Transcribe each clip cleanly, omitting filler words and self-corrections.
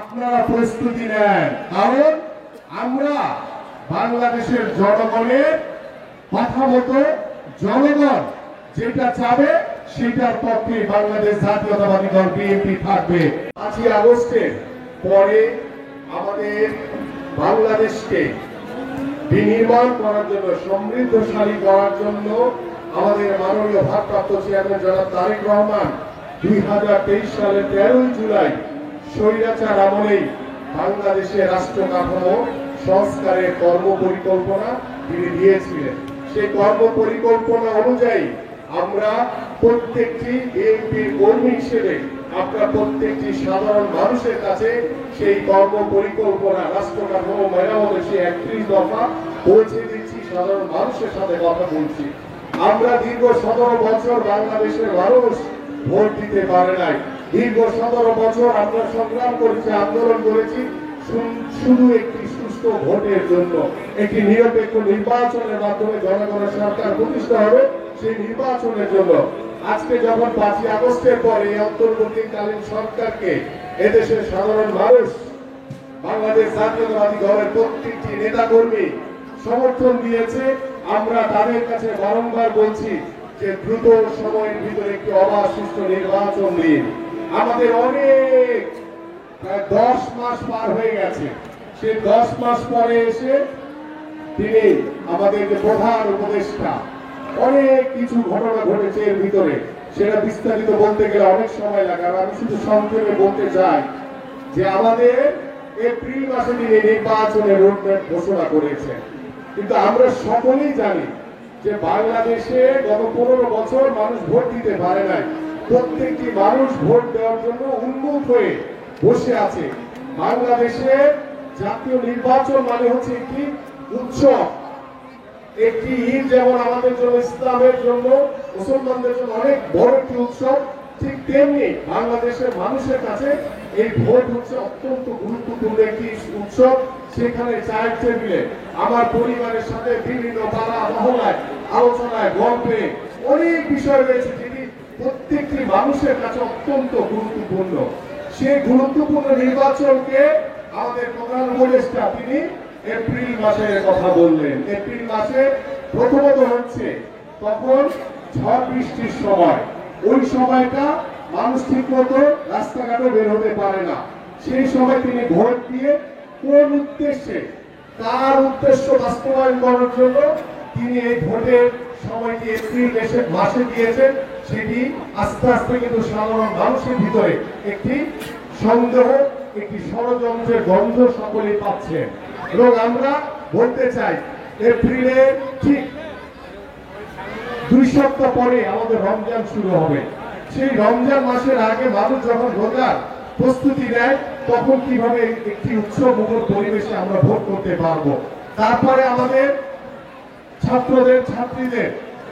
আপনারা প্রস্তুতি নেন, কারণ আমরা বাংলাদেশের জনগণের কথা মতো জনগণ যেটা চাবে সেটার পক্ষে বাংলাদেশ জাতীয়তাবাদী দল বিএনপি থাকবে। 5ই আগস্টের পরে আমাদের বাংলাদেশকে বিনির্মাণ করার জন্য, সমৃদ্ধশালী করার জন্য আমাদের মাননীয় ভারপ্রাপ্ত চেয়ারম্যান জনাব তারেক রহমান 2023 সালের 13 জুলাই স্বৈরাচার আমলেই বাংলাদেশের রাষ্ট্র কাঠামো সংস্কারের কর্ম পরিকল্পনা তিনি দিয়েছিলেন। সেই কর্ম পরিকল্পনা অনুযায়ী আমরা প্রত্যেকটি বিএনপির কর্মী হিসেবে আপনার প্রত্যেকটি সাধারণ মানুষের কাছে সেই কর্ম পরিকল্পনা রাষ্ট্র কাঠামো মেরামতের সেই 31 দফা পৌঁছে দিচ্ছি, সাধারণ মানুষের সাথে কথা বলছি। আমরা দীর্ঘ 17 বছর বাংলাদেশের মানুষ ভোট দিতে পারে নাই। দীর্ঘ 17 বছর আমরা সংগ্রাম করেছি, আন্দোলন করেছি শুধু একটি সুষ্ঠু ভোটের জন্য, একটি নিরপেক্ষ নির্বাচনের মাধ্যমে জনগণের সরকার প্রতিষ্ঠা হবে, সেই নির্বাচনের জন্য। আজকে যখন 5ই আগস্টের পরে এই অন্তর্বর্তীকালীন সরকারকে এদেশের সাধারণ মানুষ, বাংলাদেশ জাতীয়তাবাদী দলের প্রত্যেকটি নেতাকর্মী সমর্থন দিয়েছে, আমরা তাদের কাছে বারংবার বলছি যে দ্রুত সময়ের ভিতরে একটি অবাধ সুষ্ঠু নির্বাচন দিন। আমাদের অনেক প্রায় 10 মাস পার হয়ে গেছে, সে 10 মাস পরে এসে তিনি আমাদের যে প্রধান উপদেষ্টা, অনেক কিছু ঘটনা ঘটেছে এর ভিতরে, সেটা বিস্তারিত বলতে গেলে অনেক সময় লাগে। আর আমি শুধু সংক্ষেপে বলতে চাই যে আমাদের এপ্রিল মাসে তিনি নির্বাচনের রোডম্যাপ ঘোষণা করেছেন, কিন্তু আমরা সকলেই জানি যে বাংলাদেশে গত 15 বছর মানুষ ভোট দিতে পারে নাই। প্রত্যেকটি মানুষ ভোট দেওয়ার জন্য উন্মুখ হয়ে বসে আছে। বাংলাদেশে জাতীয় নির্বাচন মানে হচ্ছে একটি উৎসব, একটি ঈদ, যেমন আমাদের জন্য, ইসলামের জন্য, মুসলমানদের জন্য অনেক বড় একটি উৎসব, ঠিক তেমনি বাংলাদেশের মানুষের কাছে এই ভোট হচ্ছে অত্যন্ত গুরুত্বপূর্ণ একটি উৎসব। সেখানে চায়ের টেবিলে আমার পরিবারের সাথে বিভিন্ন পাড়া মহল্লায় আলোচনায় গল্পে অনেক বিষয় রয়েছে যেটি প্রত্যেকটি মানুষের কাছে অত্যন্ত গুরুত্বপূর্ণ। সেই গুরুত্বপূর্ণ নির্বাচনকে আমাদের প্রধান উপদেষ্টা তিনি এপ্রিল মাসে কথা বললেন। এপ্রিল মাসে প্রথমত হচ্ছে তখন ঝড় বৃষ্টির সময়, ওই সময়টা মানুষ ঠিক মতো রাস্তাঘাটে বের হতে পারে না। সেই সময় তিনি ভোট দিয়ে কোন উদ্দেশ্যে, কার উদ্দেশ্য বাস্তবায়ন করার জন্য তিনি এই ভোটের সময়টি এপ্রিল মাসে দিয়েছেন, সেটি আস্তে আস্তে কিন্তু সাধারণ মানুষের ভিতরে একটি সন্দেহ, একটি ষড়যন্ত্রের গন্ধ সকলেই পাচ্ছে। এবং আমরা বলতে চাই এপ্রিলের ঠিক 2 সপ্তাহ পরে আমাদের রমজান শুরু হবে। সেই রমজান মাসের আগে মানুষ যখন রোজার প্রস্তুতি নেয়, তখন কিভাবে একটি উৎসব মুখর পরিবেশে আমরা ভোট করতে পারবো। তারপরে আমাদের ছাত্রদের, ছাত্রীদের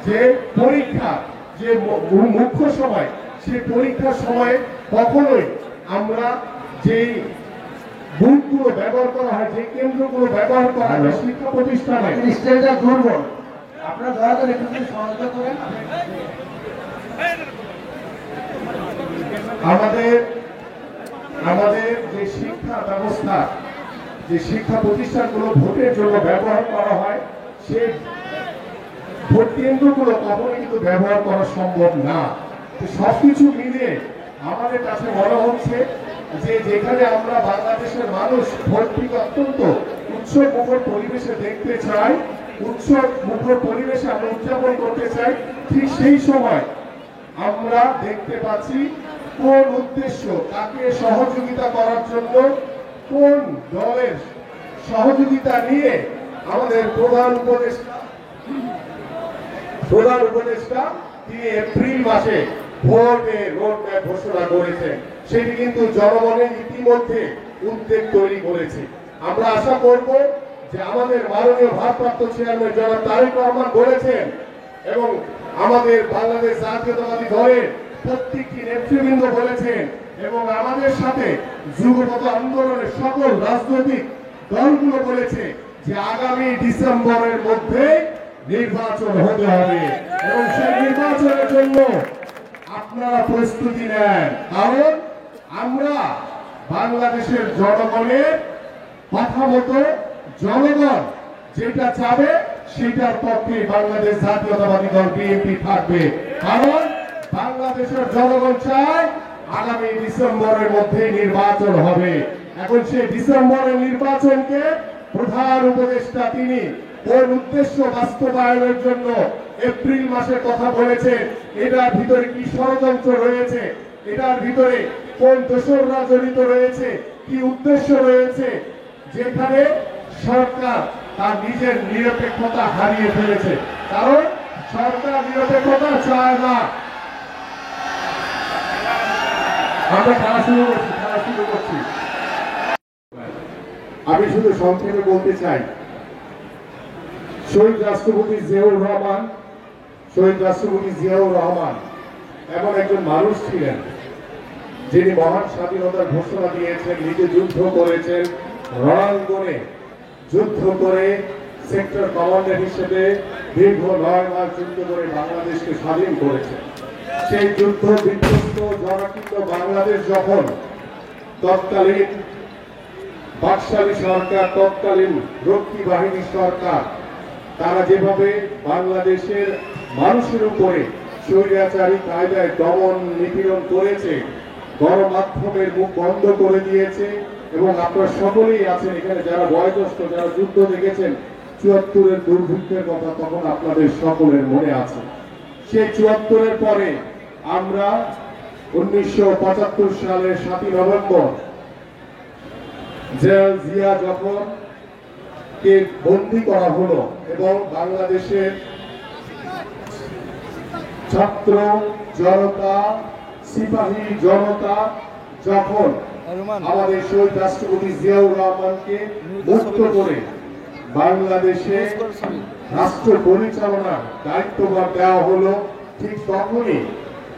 যে পরীক্ষা, যে মুখ্য সময়, সেই পরীক্ষার সময়ে কখনোই আমরা যেই বুথগুলো ব্যবহার করা হয়, যে কেন্দ্রগুলো ব্যবহার করা হয় শিক্ষা প্রতিষ্ঠানে, দুর্বল। আপনারা দয়া করে একটু সহায়তা করেন। আমাদের যে শিক্ষা ব্যবস্থা, যে শিক্ষা প্রতিষ্ঠানগুলো ভোটের জন্য ব্যবহার করা হয়, সেই ভোট কেন্দ্রগুলো কখনোই কিন্তু ব্যবহার করা সম্ভব না। সবকিছু মিলে আমাদের কাছে মনে হচ্ছে যে যেখানে আমরা বাংলাদেশের মানুষ ভোটটিকে অত্যন্ত উৎসব মুখর পরিবেশে দেখতে চাই, উৎসব মুখর পরিবেশে আমরা উদযাপন করতে চাই, ঠিক সেই সময় আমরা দেখতে পাচ্ছি কোন উদ্দেশ্য, কাকে সহযোগিতা করার জন্য, কোন দলের সহযোগিতা নিয়ে আমাদের প্রধান উপদেষ্টা তিনি এপ্রিল মাসে ভোটের রোডম্যাপ ঘোষণা করেছেন। সেটি কিন্তু জনগণের ইতিমধ্যে উদ্বেগ তৈরি করেছে। আমরা আশা করব যে আমাদের মাননীয় ভারপ্রাপ্ত চেয়ারম্যান জনাব তারেক রহমান বলেছেন, এবং আমাদের বাংলাদেশ জাতীয়তাবাদী দলের প্রত্যেকটি নেতৃবৃন্দ বলেছেন, এবং আমাদের সাথে যুগপৎ আন্দোলনের সকল রাজনৈতিক দলগুলো বলেছে যে আগামী ডিসেম্বরের মধ্যে নির্বাচন হতে হবে, এবং সেই নির্বাচনের জন্য আপনারা প্রস্তুতি নেন, কারণ আমরা বাংলাদেশের জনগণের কথা মতো জনগণ যেটা চাবে সেটার পক্ষে বাংলাদেশ জাতীয়তাবাদী দল বিএনপি থাকবে। কারণ বাংলাদেশের জনগণ চায় আগামী ডিসেম্বরের মধ্যে নির্বাচন হবে। এখন সেই ডিসেম্বরের নির্বাচনকে প্রধান উপদেষ্টা তিনি কোন উদ্দেশ্য বাস্তবায়নের জন্য এপ্রিল মাসের কথা বলেছেন, এটার ভিতরে কি ষড়যন্ত্র রয়েছে, এটার ভিতরে কোন দোসররা জড়িত রয়েছে, কি উদ্দেশ্য রয়েছে, যেখানে সরকার তার নিজের নিরপেক্ষতা হারিয়ে ফেলেছে। কারণ সরকার নিরপেক্ষতা চায় না। আমরা খেলা শুরু করছি। আমি শুধু সংক্ষেপে বলতে চাই, শহীদ রাষ্ট্রপতি জিয়াউর রহমান এমন একজন মানুষ ছিলেন যিনি মহান স্বাধীনতার ঘোষণা দিয়েছেন, নিজে যুদ্ধ করেছেন, রণাঙ্গনে যুদ্ধ করে সেক্টর কমান্ডার হিসেবে দীর্ঘ 9 মাস যুদ্ধ করে বাংলাদেশকে স্বাধীন করেছেন। সেই যুদ্ধ বিধ্বস্ত জনাকীর্ণ বাংলাদেশ যখন তৎকালীন বাকশালী সরকার, তৎকালীন রক্ষী বাহিনী সরকার, তারা যেভাবে বাংলাদেশের মানুষের উপরে স্বৈরাচারী কায়দায় দমন নিপীড়ন করেছে, গণমাধ্যমের মুখ বন্ধ করে দিয়েছে, এবং আপনারা সকলেই আছেন এখানে যারা বয়োজ্যেষ্ঠ, যারা যুদ্ধ দেখেছেন, ৭৪-এর দুর্ভিক্ষের কথা তখন আপনাদের সকলের মনে আছে। সেই ৭৪-এর পরে আমরা ১৯৭৫ সালের ৭ই নভেম্বর জেনারেল জিয়া যখন কে বন্দী করা হলো এবং বাংলাদেশের ছাত্র জনতা, সিপাহী জনতা যখন আমাদের শহীদ রাষ্ট্রপতি জিয়াউর রহমানকে মুক্ত করে বাংলাদেশে রাষ্ট্র পরিচালনার দায়িত্বভার দেওয়া হলো, ঠিক তখনই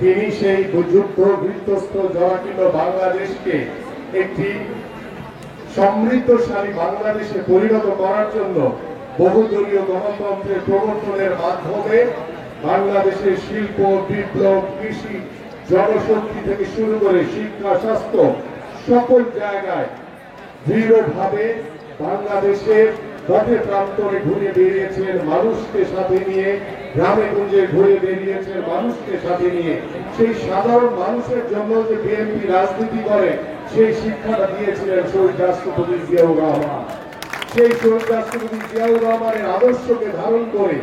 তিনি সেই যুদ্ধ বিধ্বস্ত জনাকীর্ণ বাংলাদেশকে একটি সমৃদ্ধশালী বাংলাদেশে পরিণত করার জন্য বহুদলীয় গণতন্ত্রের প্রবর্তনের মাধ্যমে বাংলাদেশের শিল্প, বিপ্লব, কৃষি, জনশক্তি থেকে শুরু করে শিক্ষা, স্বাস্থ্য সকল জায়গায় দৃঢ়ভাবে বাংলাদেশের পথে প্রান্তরে ঘুরে বেরিয়েছেন, মানুষকে সাথে নিয়ে গ্রামে গঞ্জে ঘুরে বেরিয়েছেন, মানুষকে সাথে নিয়ে। সেই সাধারণ মানুষের জন্য যে বিএনপি রাজনীতি করে সেই শিক্ষাটা দিয়েছিলেন শহীদ রাষ্ট্রপতি জিয়াউর রহমান। সেই শহীদ রাষ্ট্রপতি জিয়াউর রহমানের আদর্শকে ধারণ করে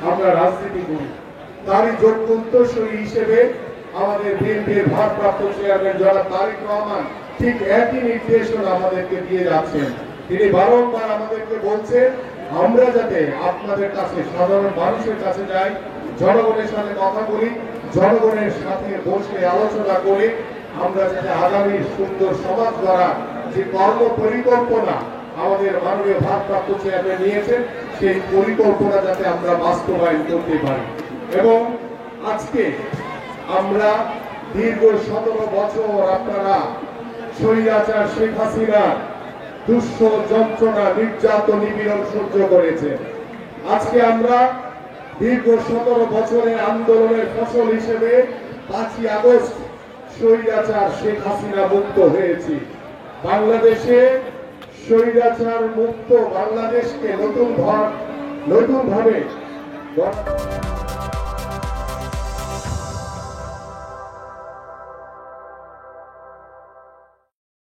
আমরা রাজনীতি করি। তারই যোগ্য উত্তরসূরি হিসেবে আমাদের বিএনপির ভারপ্রাপ্ত চেয়ারম্যান জনাব তারেক রহমান ঠিক একই নির্দেশনা আমাদেরকে দিয়ে যাচ্ছেন। তিনি বারংবার আমাদেরকে বলছেন আমরা যাতে আপনাদের কাছে, সাধারণ মানুষের কাছে যাই, জনগণের সাথে কথা বলি, জনগণের সাথে বসে আলোচনা করে আমরা যাতে আগামী সুন্দর সমাজ গড়ার যে কর্ম পরিকল্পনা আমাদের মাননীয় ভারপ্রাপ্ত চেয়ারম্যান নিয়েছেন, সেই পরিকল্পনা যাতে আমরা বাস্তবায়ন করতে পারি। এবং আজকে আমরা দীর্ঘ 17 বছর আপনারা স্বৈরাচার শেখ হাসিনার দুঃস্থ যন্ত্রণা, নির্যাতন, নিপীড়ন সহ্য করেছেন। আজকে আমরা দীর্ঘ 17 বছরের আন্দোলনের ফসল হিসেবে 5ই আগস্ট স্বৈরাচার শেখ হাসিনা মুক্ত হয়েছি। বাংলাদেশে স্বৈরাচার মুক্ত বাংলাদেশকে নতুন ভাবে